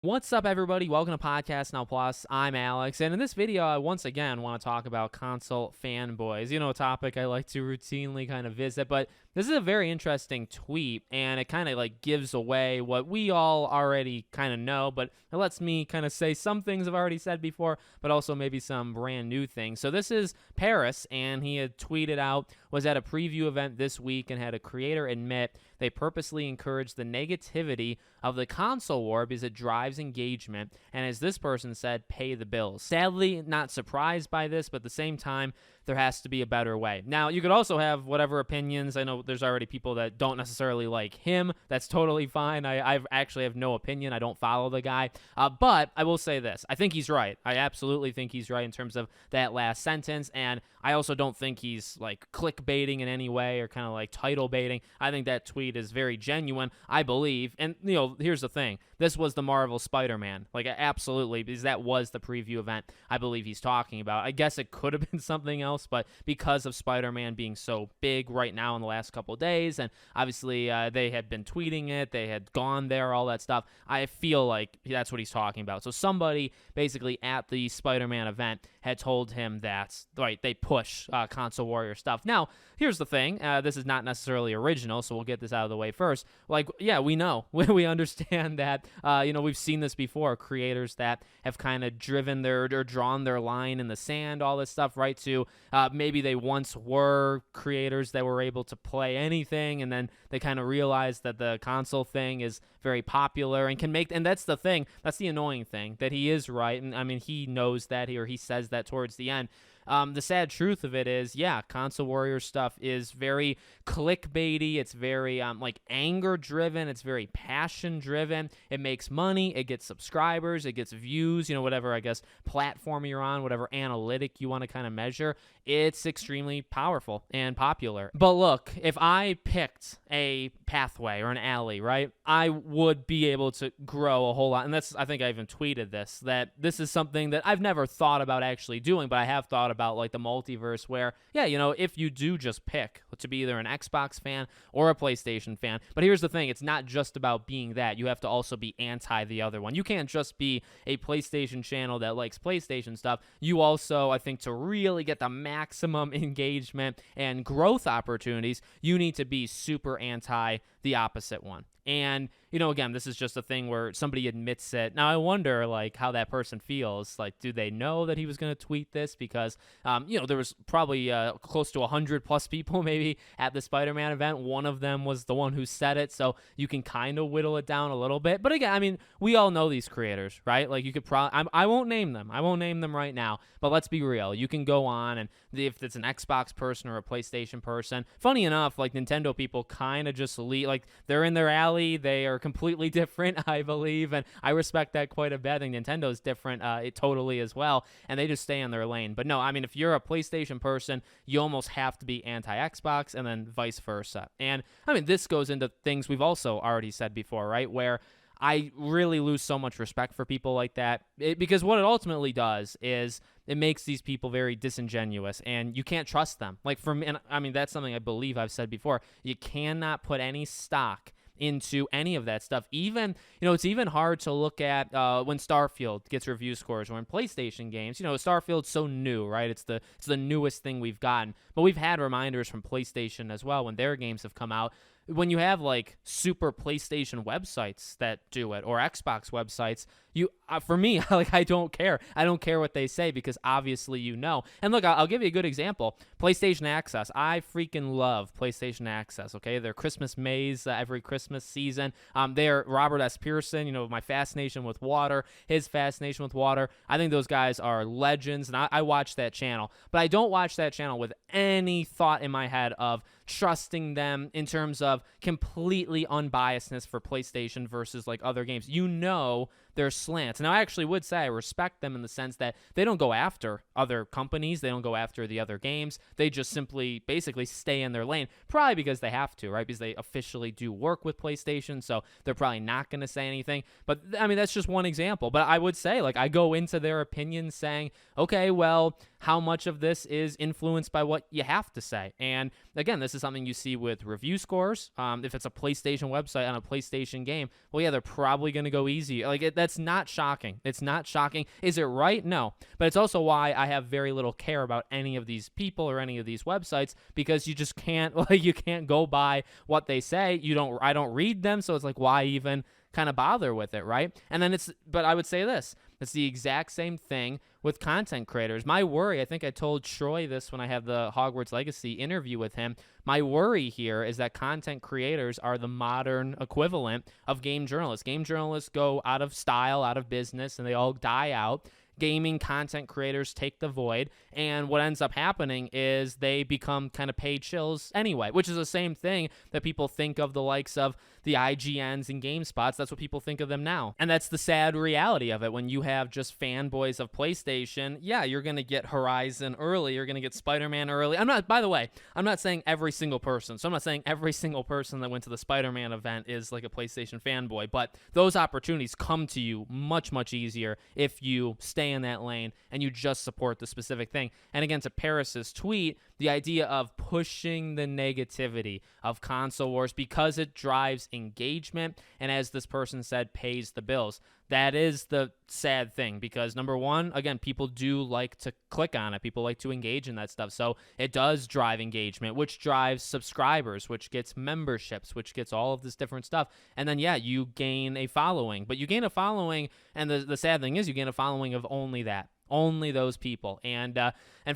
What's up, everybody? Welcome to Podcast Now Plus. I'm Alex, and in this video, I once again want to talk about console fanboys. You know, a topic I like to routinely kind of visit, but this is a very interesting tweet, and it kind of like gives away what we all already kind of know, but it lets me kind of say some things I've already said before, but also maybe some brand new things. So this is Paris, and he had tweeted out, was at a preview event this week and had a creator admit they purposely encouraged the negativity of the console war because it drives engagement, and as this person said, pay the bills. Sadly, not surprised by this, but at the same time, there has to be a better way. Now, you could also have whatever opinions. I know there's already people that don't necessarily like him. That's totally fine. I actually have no opinion. I don't follow the guy. But I will say this. I think he's right. I absolutely think he's right in terms of that last sentence, and I also don't think he's like clickbaiting in any way or kind of like title baiting. I think that tweet is very genuine, I believe. And, you know, here's the thing. This was the Marvel Spider-Man. Like, absolutely, because that was the preview event I believe he's talking about. I guess it could have been something else, but because of Spider-Man being so big right now in the last couple of days, and obviously they had been tweeting it, they had gone there, all that stuff, I feel like that's what he's talking about. So somebody basically at the Spider-Man event had told him that, right, they push console warrior stuff. Now, here's the thing. This is not necessarily original, so we'll get this out of the way first. Like, yeah, we know. We understand that, we've seen this before. Creators that have kind of driven or drawn their line in the sand, all this stuff, right, to maybe they once were creators that were able to play anything, and then they kind of realized that the console thing is very popular and can make, and that's the thing, that's the annoying thing, that he is right, and I mean, he knows that, or he says that towards the end. The sad truth of it is, yeah, console warrior stuff is very clickbaity. It's very like anger driven. It's very passion driven. It makes money. It gets subscribers. It gets views. Whatever, I guess, platform you're on, whatever analytic you want to kind of measure. It's extremely powerful and popular. But look, if I picked a pathway or an alley, right, I would be able to grow a whole lot. And that's, I think I even tweeted this, that this is something that I've never thought about actually doing, but I have thought about like the multiverse where, yeah, if you do just pick to be either an Xbox fan or a PlayStation fan, but here's the thing, it's not just about being that. You have to also be anti the other one. You can't just be a PlayStation channel that likes PlayStation stuff. You also, I think, to really get the maximum engagement and growth opportunities, you need to be super anti the opposite one. And, again, this is just a thing where somebody admits it. Now, I wonder, like, how that person feels. Like, do they know that he was going to tweet this? Because, there was probably close to 100+ people maybe at the Spider-Man event. One of them was the one who said it, so you can kind of whittle it down a little bit. But again, I mean, we all know these creators, right? Like, you could probably, I won't name them. I won't name them right now, but let's be real. You can go on, and if it's an Xbox person or a PlayStation person, funny enough, like, Nintendo people kind of just leave, like, they're in their alley. They are completely different, I believe, and I respect that quite a bit. I think Nintendo's different totally as well, and they just stay in their lane. But no, I mean, if you're a PlayStation person, you almost have to be anti-Xbox, and then vice versa. And, I mean, this goes into things we've also already said before, right, where I really lose so much respect for people like that, because what it ultimately does is it makes these people very disingenuous, and you can't trust them. Like, for me, and I mean, that's something I believe I've said before. You cannot put any stock into any of that stuff. Even, it's even hard to look at when Starfield gets review scores, or in PlayStation games. Starfield's so new, right? It's the newest thing we've gotten. But we've had reminders from PlayStation as well when their games have come out. When you have like super PlayStation websites that do it, or Xbox websites, for me, like, I don't care. I don't care what they say, because obviously And look, I'll give you a good example. PlayStation Access. I freaking love PlayStation Access, okay? Their Christmas maze every Christmas season. They're Robert S. Pearson, my fascination with water, his fascination with water. I think those guys are legends, and I watch that channel. But I don't watch that channel with any thought in my head of trusting them in terms of completely unbiasedness for PlayStation versus like other games. Their slants. Now, I actually would say I respect them in the sense that they don't go after other companies. They don't go after the other games. They just simply basically stay in their lane, probably because they have to, right? Because they officially do work with PlayStation, so they're probably not going to say anything. But, I mean, that's just one example. But I would say, like, I go into their opinions saying, okay, well, how much of this is influenced by what you have to say? And, again, this is something you see with review scores. If it's a PlayStation website on a PlayStation game, well, yeah, they're probably going to go easy. Like, that's That's not shocking. It's not shocking. Is it right? No. But it's also why I have very little care about any of these people or any of these websites, because you just can't, like, you can't go by what they say. I don't read them, so it's like, why even kind of bother with it, right? And then but I would say this, it's the exact same thing with content creators. My worry, I think I told Troy this when I had the Hogwarts Legacy interview with him, my worry here is that content creators are the modern equivalent of game journalists. Game journalists go out of style, out of business, and they all die out. Gaming content creators take the void, and what ends up happening is they become kind of paid shills anyway, which is the same thing that people think of the likes of the IGNs and GameSpots. That's what people think of them now, and that's the sad reality of it. When you have just fanboys of PlayStation, yeah, you're going to get Horizon early, you're going to get Spider-Man early. By the way, I'm not saying every single person, so I'm not saying every single person that went to the Spider-Man event is like a PlayStation fanboy, but those opportunities come to you much, much easier if you stay in that lane and you just support the specific thing. And again, to Paris's tweet, the idea of pushing the negativity of console wars because it drives engagement and, as this person said, pays the bills. That is the sad thing, because number one, again, people do like to click on it. People like to engage in that stuff. So it does drive engagement, which drives subscribers, which gets memberships, which gets all of this different stuff. And then, yeah, you gain a following. But you gain a following, and the sad thing is you gain a following of only that. Only those people. And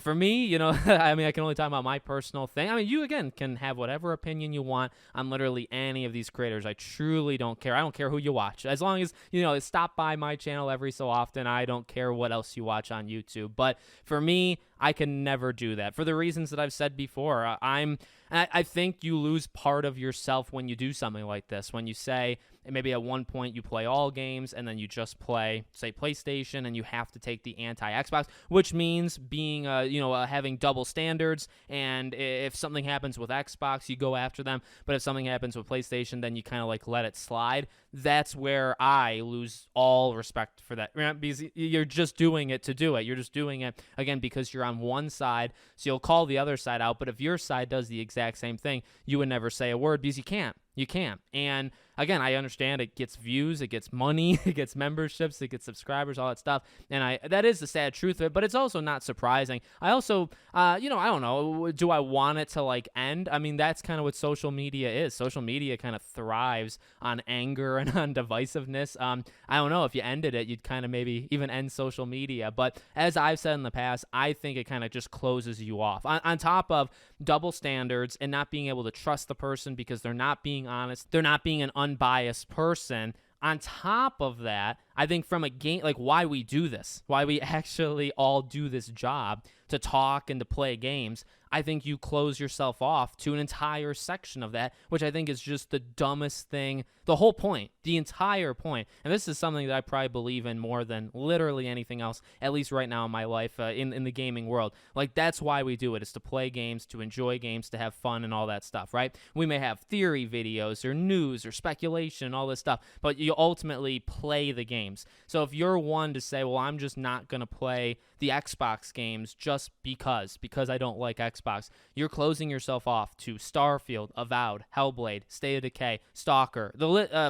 for me, you know, I mean, I can only talk about my personal thing. I mean, you, again, can have whatever opinion you want on literally any of these creators. I truly don't care. I don't care who you watch. As long as, you know, stop by my channel every so often, I don't care what else you watch on YouTube. But for me, I can never do that for the reasons that I've said before. I think you lose part of yourself when you do something like this. When you say, maybe at one point you play all games and then you just play, say, PlayStation, and you have to take the anti-Xbox, which means being, having double standards. And if something happens with Xbox, you go after them. But if something happens with PlayStation, then you kind of like let it slide. That's where I lose all respect for that, because you're just doing it to do it. You're just doing it, again, because you're on one side, so you'll call the other side out. But if your side does the exact same thing, you would never say a word, because you can't. You can't. And again, I understand it gets views, it gets money, it gets memberships, it gets subscribers, all that stuff. And that is the sad truth of it, but it's also not surprising. I also, I don't know, do I want it to like end? I mean, that's kind of what social media is. Social media kind of thrives on anger and on divisiveness. I don't know, if you ended it, you'd kind of maybe even end social media. But as I've said in the past, I think it kind of just closes you off. On top of double standards and not being able to trust the person because they're not being honest, they're not being an unbiased person. On top of that, I think from a game, like why we do this, why we actually all do this job to talk and to play games, I think you close yourself off to an entire section of that, which I think is just the dumbest thing, the whole point, the entire point. And this is something that I probably believe in more than literally anything else, at least right now in my life, in the gaming world. Like, that's why we do it, is to play games, to enjoy games, to have fun and all that stuff, right? We may have theory videos or news or speculation, all this stuff, but you ultimately play the games. So if you're one to say, well, I'm just not going to play the Xbox games just because I don't like Xbox, you're closing yourself off to Starfield, Avowed, Hellblade, State of Decay, Stalker,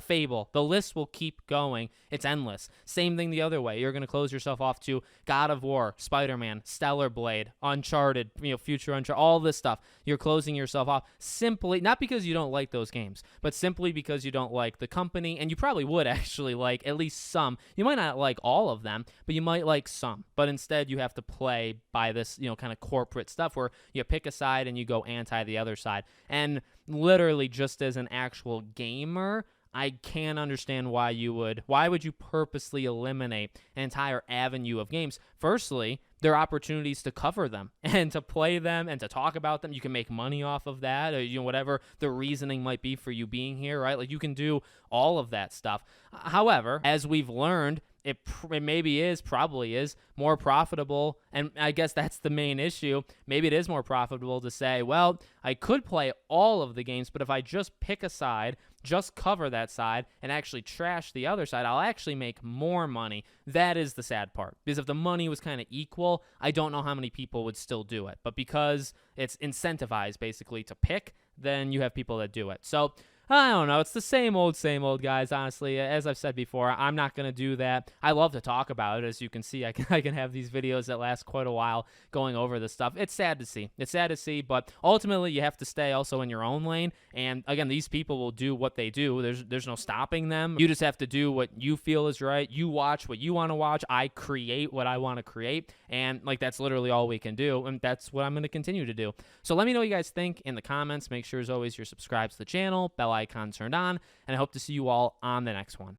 Fable. The list will keep going. It's endless. Same thing the other way. You're going to close yourself off to God of War, Spider-Man, Stellar Blade, Uncharted, future Uncharted, all this stuff. You're closing yourself off simply, not because you don't like those games, but simply because you don't like the company, and you probably would actually like at least some. You might not like all of them, but you might like some. But instead, you have to play by this, kind of corporate stuff where you pick a side and you go anti the other side. And literally, just as an actual gamer, I can't understand why would you purposely eliminate an entire avenue of games. Firstly, there are opportunities to cover them and to play them and to talk about them. You can make money off of that, or whatever the reasoning might be for you being here, right? Like, you can do all of that stuff. However, as we've learned, it probably is more profitable, and I guess that's the main issue. Maybe it is more profitable to say, well, I could play all of the games, but if I just pick a side, just cover that side, and actually trash the other side, I'll actually make more money. That is the sad part, because if the money was kind of equal, I don't know how many people would still do it. But because it's incentivized basically to pick, then you have people that do it. So I don't know. It's the same old, guys. Honestly, as I've said before, I'm not gonna do that. I love to talk about it. As you can see, I can have these videos that last quite a while going over this stuff. It's sad to see. It's sad to see, but ultimately, you have to stay also in your own lane. And again, these people will do what they do. There's no stopping them. You just have to do what you feel is right. You watch what you want to watch. I create what I want to create, and like that's literally all we can do, and that's what I'm gonna continue to do. So let me know what you guys think in the comments. Make sure, as always, you're subscribed to the channel, bell icon turned on, and I hope to see you all on the next one.